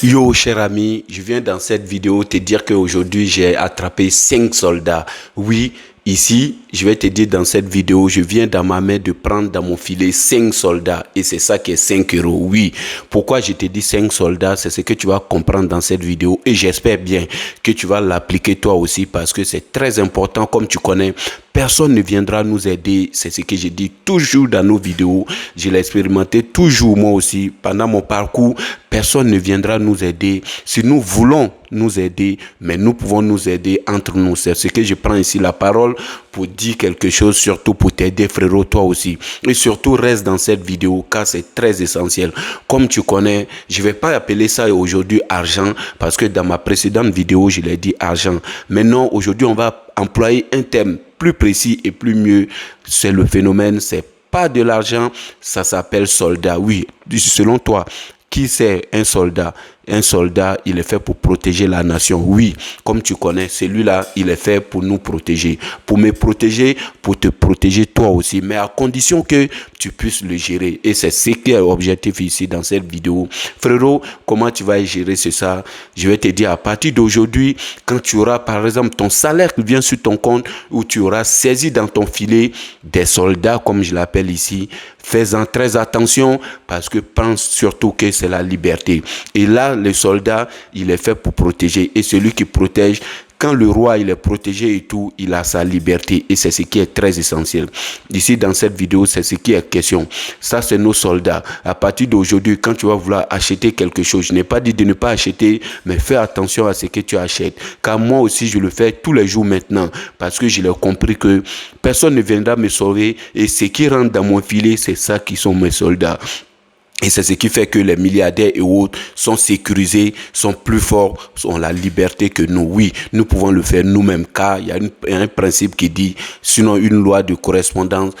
Yo, cher ami, je viens dans cette vidéo te dire qu'aujourd'hui, j'ai attrapé 5 soldats. Oui, ici, je vais te dire dans cette vidéo, je viens dans ma main de prendre dans mon filet 5 soldats. Et c'est ça qui est 5 euros. Oui, pourquoi je te dis 5 soldats, c'est ce que tu vas comprendre dans cette vidéo. Et j'espère bien que tu vas l'appliquer toi aussi parce que c'est très important, comme tu connais. Personne ne viendra nous aider, c'est ce que je dis toujours dans nos vidéos. Je l'ai expérimenté toujours moi aussi pendant mon parcours. Personne ne viendra nous aider. Si nous voulons nous aider, mais nous pouvons nous aider entre nous. C'est ce que je prends ici la parole pour dire quelque chose, surtout pour t'aider frérot, toi aussi. Et surtout reste dans cette vidéo car c'est très essentiel. Comme tu connais, je vais pas appeler ça aujourd'hui argent parce que dans ma précédente vidéo, je l'ai dit argent. Maintenant, aujourd'hui, on va employer un terme plus précis et plus mieux. C'est le phénomène, c'est pas de l'argent, ça s'appelle soldat. Oui, selon toi, qui c'est un soldat? Un soldat, il est fait pour protéger la nation. Oui, comme tu connais, celui-là, il est fait pour nous protéger. Pour me protéger, pour te protéger toi aussi. Mais à condition que tu puisses le gérer. Et c'est ce qui est l'objectif ici dans cette vidéo. Frérot, comment tu vas gérer ça? Je vais te dire à partir d'aujourd'hui, quand tu auras par exemple ton salaire qui vient sur ton compte, ou tu auras saisi dans ton filet des soldats, comme je l'appelle ici, fais-en très attention parce que pense surtout que c'est la liberté. Et là, le soldat, il est fait pour protéger. Et celui qui protège, quand le roi il est protégé et tout, il a sa liberté. Et c'est ce qui est très essentiel. Ici, dans cette vidéo, c'est ce qui est question. Ça, c'est nos soldats. À partir d'aujourd'hui, quand tu vas vouloir acheter quelque chose, je n'ai pas dit de ne pas acheter, mais fais attention à ce que tu achètes. Car moi aussi, je le fais tous les jours maintenant. Parce que je l'ai compris que personne ne viendra me sauver. Et ce qui rentre dans mon filet, c'est ça qui sont mes soldats. Et c'est ce qui fait que les milliardaires et autres sont sécurisés, sont plus forts, ont la liberté que nous. Oui, nous pouvons le faire nous-mêmes car il y a un principe qui dit, sinon une loi de correspondance,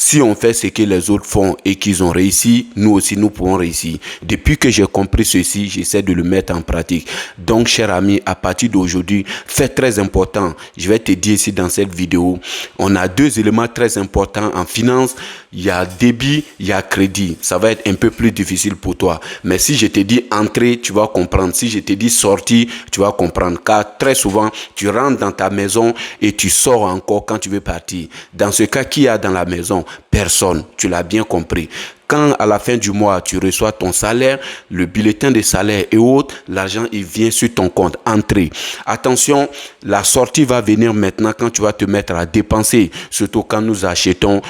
si on fait ce que les autres font et qu'ils ont réussi, nous aussi nous pouvons réussir. Depuis que j'ai compris ceci, j'essaie de le mettre en pratique. Donc, cher ami, à partir d'aujourd'hui, fais très important. Je vais te dire ici dans cette vidéo, on a deux éléments très importants en finance. Il y a débit, il y a crédit. Ça va être un peu plus difficile pour toi. Mais si je te dis entrer, tu vas comprendre. Si je te dis sortir, tu vas comprendre. Car très souvent, tu rentres dans ta maison et tu sors encore quand tu veux partir. Dans ce cas, qui y a dans la maison? Personne, tu l'as bien compris. Quand à la fin du mois, tu reçois ton salaire, le bulletin de salaire et autres, l'argent il vient sur ton compte, entrée. Attention, la sortie va venir maintenant quand tu vas te mettre à dépenser. Surtout quand nous achetons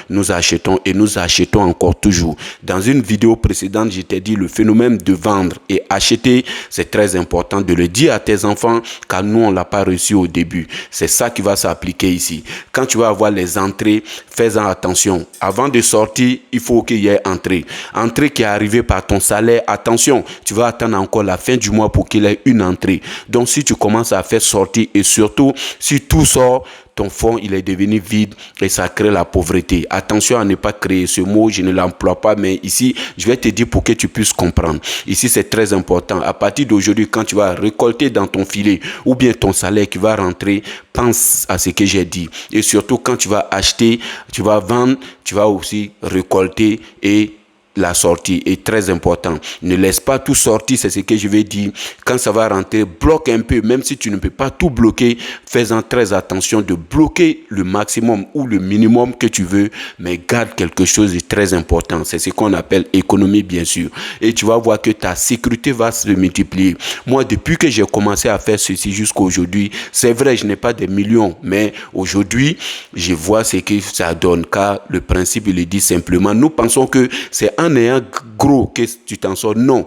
et nous achetons encore toujours. Dans une vidéo précédente, je t'ai dit le phénomène de vendre et acheter, c'est très important de le dire à tes enfants car nous on l'a pas reçu au début. C'est ça qui va s'appliquer ici. Quand tu vas avoir les entrées, fais-en attention. Avant de sortir, il faut qu'il y ait entrée. Entrée qui est arrivée par ton salaire, attention, tu vas attendre encore la fin du mois pour qu'il y ait une entrée. Donc si tu commences à faire sortir et surtout si tout sort, ton fonds il est devenu vide et ça crée la pauvreté. Attention à ne pas créer ce mot, je ne l'emploie pas, mais ici, je vais te dire pour que tu puisses comprendre. Ici, c'est très important. À partir d'aujourd'hui, quand tu vas récolter dans ton filet ou bien ton salaire qui va rentrer, pense à ce que j'ai dit. Et surtout, quand tu vas acheter, tu vas vendre, tu vas aussi récolter et la sortie est très importante. Ne laisse pas tout sortir, c'est ce que je vais dire. Quand ça va rentrer, bloque un peu, même si tu ne peux pas tout bloquer, fais-en très attention de bloquer le maximum ou le minimum que tu veux, mais garde quelque chose de très important. C'est ce qu'on appelle économie, bien sûr. Et tu vas voir que ta sécurité va se multiplier. Moi, depuis que j'ai commencé à faire ceci jusqu'à aujourd'hui, c'est vrai, je n'ai pas des millions, mais aujourd'hui, je vois ce que ça donne, car le principe, il le dit simplement. Nous pensons que c'est en ayant gros que tu t'en sors. Non.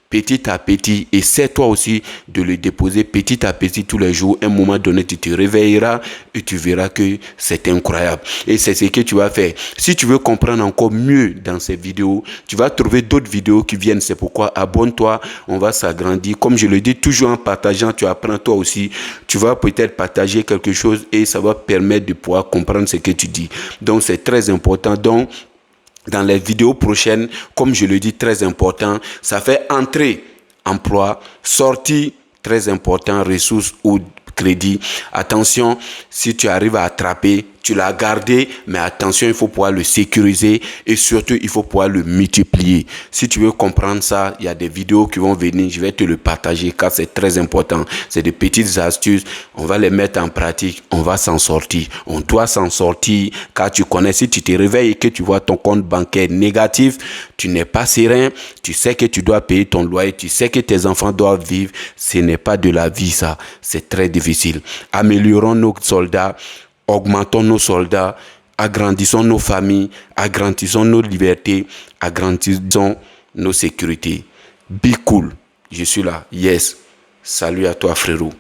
Petit à petit, essaie toi aussi de le déposer petit à petit tous les jours. À un moment donné, tu te réveilleras et tu verras que c'est incroyable. Et c'est ce que tu vas faire. Si tu veux comprendre encore mieux dans ces vidéos, tu vas trouver d'autres vidéos qui viennent. C'est pourquoi abonne-toi, on va s'agrandir. Comme je le dis, toujours en partageant, tu apprends toi aussi. Tu vas peut-être partager quelque chose et ça va permettre de pouvoir comprendre ce que tu dis. Donc, c'est très important. Donc, dans les vidéos prochaines, comme je le dis, très important, ça fait entrée, emploi, sortie, très important, ressources ou crédit. Attention, si tu arrives à attraper, Tu l'as gardé, mais attention, il faut pouvoir le sécuriser et surtout, il faut pouvoir le multiplier. Si tu veux comprendre ça, il y a des vidéos qui vont venir, je vais te le partager car c'est très important. C'est des petites astuces, on va les mettre en pratique, on va s'en sortir. On doit s'en sortir car tu connais, si tu te réveilles et que tu vois ton compte bancaire négatif, tu n'es pas serein, tu sais que tu dois payer ton loyer, tu sais que tes enfants doivent vivre. Ce n'est pas de la vie ça, c'est très difficile. Améliorons nos soldats. Augmentons nos soldats, agrandissons nos familles, agrandissons nos libertés, agrandissons nos sécurités. Be cool. Je suis là. Yes. Salut à toi, frérot.